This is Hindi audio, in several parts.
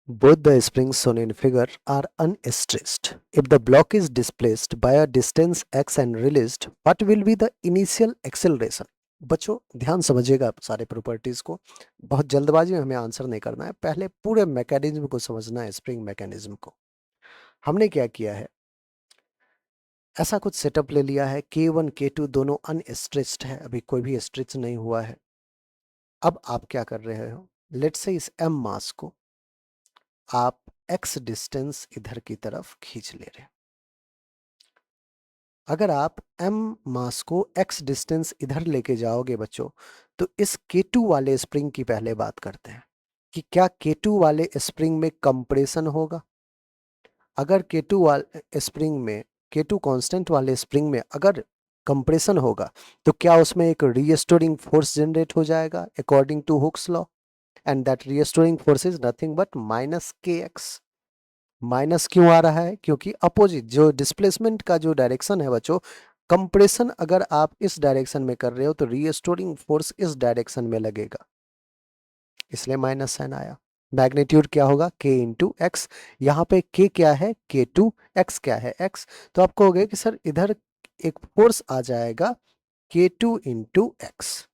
Both the springs shown in figure are unstressed. If the block is displaced by a distance x and released, what will be the initial acceleration? बच्चों ध्यान समझिएगा आप सारे प्रॉपर्टीज को, बहुत जल्दबाजी में हमें आंसर नहीं करना है, पहले पूरे मैकेनिज्म को समझना है, स्प्रिंग मैकेनिज्म को। हमने क्या किया है, ऐसा कुछ सेटअप ले लिया है, K1 K2 दोनों अनस्ट्रेच्ड है, अभी कोई भी स्ट्रेच नहीं हुआ है। अब आप क्या कर रहे हो, लेट्स से इस m मास को आप x डिस्टेंस इधर की तरफ खींच ले रहे हैं। अगर आप m मास को x डिस्टेंस इधर लेके जाओगे बच्चों, तो इस K2 वाले स्प्रिंग की पहले बात करते हैं कि क्या K2 वाले स्प्रिंग में कंप्रेशन होगा। अगर K2 वाले स्प्रिंग में, K2 कांस्टेंट वाले स्प्रिंग में अगर कंप्रेशन होगा, तो क्या उसमें एक रीस्टोरिंग फोर्स जनरेट हो जाएगा according to Hooke's law, and that restoring force is nothing but minus kx। Minus क्यों आ रहा है, क्योंकि अपोजिट जो डिस्प्लेसमेंट का जो डायरेक्शन है बच्चों, कंप्रेशन अगर आप इस डायरेक्शन में कर रहे हो तो रीस्टोरिंग फोर्स इस डायरेक्शन में लगेगा, इसलिए माइनस साइन आया। मैग्नीट्यूड क्या होगा, k इंटू एक्स। यहाँ पे k क्या है, K2, x क्या है, x। तो आप कहोगे कि सर इधर एक फोर्स आ जाएगा K2 इंटू एक्स,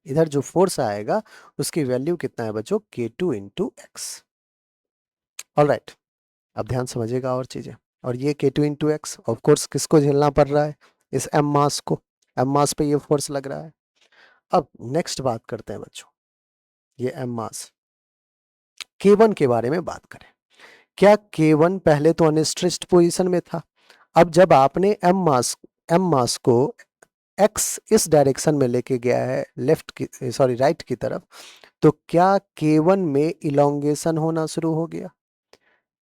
इधर जो फोर्स आएगा उसकी वैल्यू कितना है बच्चों, K2 इंटू एक्स। ऑलराइट, अब ध्यान समझिएगा और चीजें। और ये K2 into x of course किसको झेलना पड़ रहा है, इस m मास को, m मास पे ये फोर्स लग रहा है। अब नेक्स्ट बात करते हैं बच्चों, ये m मास, K1 के बारे में बात करें। क्या K1 पहले तो अनस्ट्रेच्ड पोजीशन में था, अब जब आपने m मास को x इस डायरेक्शन में लेके गया है, लेफ्ट की सॉरी राइट की तरफ, तो क्या K1 में इलोंगेशन होना शुरू हो गया।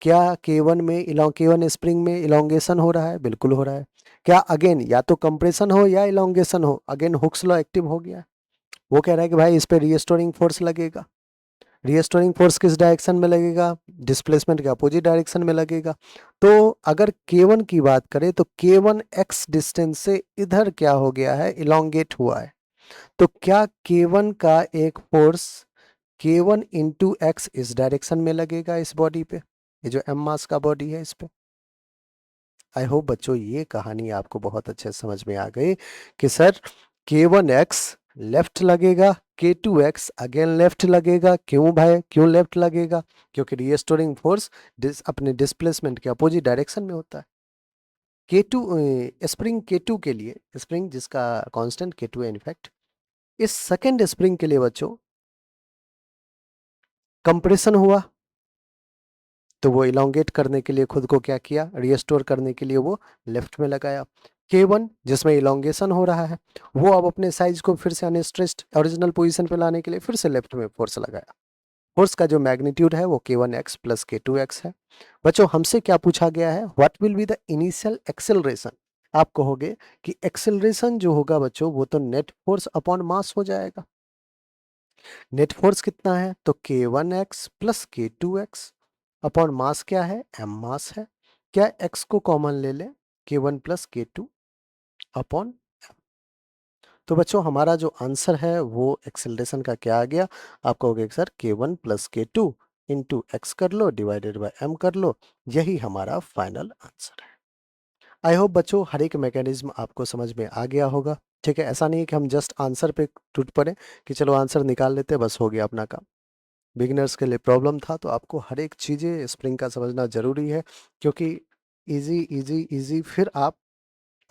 क्या K1 स्प्रिंग में इलोंगेशन हो रहा है, बिल्कुल हो रहा है। क्या अगेन या तो कंप्रेशन हो या इलोंगेशन हो, अगेन हुक्स लॉ एक्टिव हो गया। वो कह रहा है कि भाई इस पे रीस्टोरिंग फोर्स लगेगा। रीस्टोरिंग फोर्स किस डायरेक्शन में लगेगा, डिस्प्लेसमेंट के अपोजिट डायरेक्शन में लगेगा। तो अगर K1 की बात करें तो K1 x डिस्टेंस से इधर क्या हो गया है, इलोंगेट हुआ है। तो क्या K1 का एक फोर्स K1 इंटू एक्स इस डायरेक्शन में लगेगा, इस बॉडी पे, ये जो m मास का बॉडी है इस पे। आई होप बच्चों ये कहानी आपको बहुत अच्छे से समझ में आ गई कि सर K1x लेफ्ट लगेगा, K2x अगेन लेफ्ट लगेगा। क्यों भाई, क्यों लेफ्ट लगेगा, क्योंकि रीस्टोरिंग फोर्स अपने डिस्प्लेसमेंट के अपोजिट डायरेक्शन में होता है। K2 स्प्रिंग K2 के लिए, स्प्रिंग जिसका कांस्टेंट K2 है इनफैक्ट, इस सेकेंड स्प्रिंग के लिए बच्चों कंप्रेशन हुआ, तो वो इलोंगेट करने के लिए खुद को क्या किया, रीस्टोर करने के लिए वो लेफ्ट में लगाया। K1 जिसमें इलोंगेशन हो रहा है, वो अब अपने साइज को फिर से अनस्ट्रेस्ड ओरिजिनल पोजीशन पे लाने के लिए फिर से लेफ्ट में फोर्स लगाया। फोर्स का जो मैग्नीट्यूड है वो K1x प्लस K2x है। बच्चों हमसे क्या पूछा गया है, what will be the initial acceleration. आप कहोगे कि एक्सेलरेशन जो होगा बच्चों वो तो नेट फोर्स अपॉन मास हो जाएगा। नेट फोर्स कितना है, तो K1x plus K2x upon mass क्या है, m मास है। क्या x को कॉमन ले लें, K1 प्लस K2 अपॉन। तो बच्चों हमारा जो आंसर है वो एक्सेलरेशन का क्या आ गया, आप कहोगे sir K1 plus K2 into x कर लो डिवाइडेड बाय m कर लो, यही हमारा फाइनल आंसर है। आई होप बच्चों हर एक मैकेनिज्म आपको समझ में आ गया होगा। ठीक है, ऐसा नहीं है कि हम जस्ट आंसर पे टूट पड़े कि चलो आंसर निकाल लेते बस हो गया अपना काम। बिगिनर्स के लिए प्रॉब्लम था, तो आपको हर एक चीज़ें स्प्रिंग का समझना ज़रूरी है, क्योंकि इजी इजी इजी फिर आप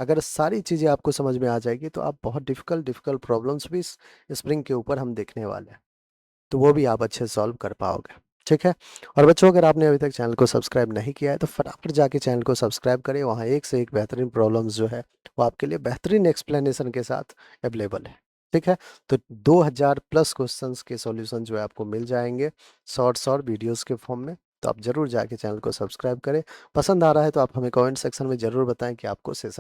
अगर सारी चीज़ें आपको समझ में आ जाएगी तो आप बहुत डिफ़िकल्ट डिफ़िकल्ट प्रॉब्लम्स भी स्प्रिंग के ऊपर हम देखने वाले हैं, तो वो भी आप अच्छे से सॉल्व कर पाओगे। ठीक है, और बच्चों अगर आपने अभी तक चैनल को सब्सक्राइब नहीं किया है तो फटाफट जाके चैनल को सब्सक्राइब करें, वहाँ एक से एक बेहतरीन प्रॉब्लम्स जो है वो आपके लिए बेहतरीन एक्सप्लेनेशन के साथ अवेलेबल है। ठीक है, तो 2000 प्लस क्वेश्चंस के सॉल्यूशन जो है आपको मिल जाएंगे शॉर्ट वीडियोस के फॉर्म में। तो आप जरूर जाके चैनल को सब्सक्राइब करें, पसंद आ रहा है तो आप हमें कमेंट सेक्शन में ज़रूर बताएं कि आपको सेशन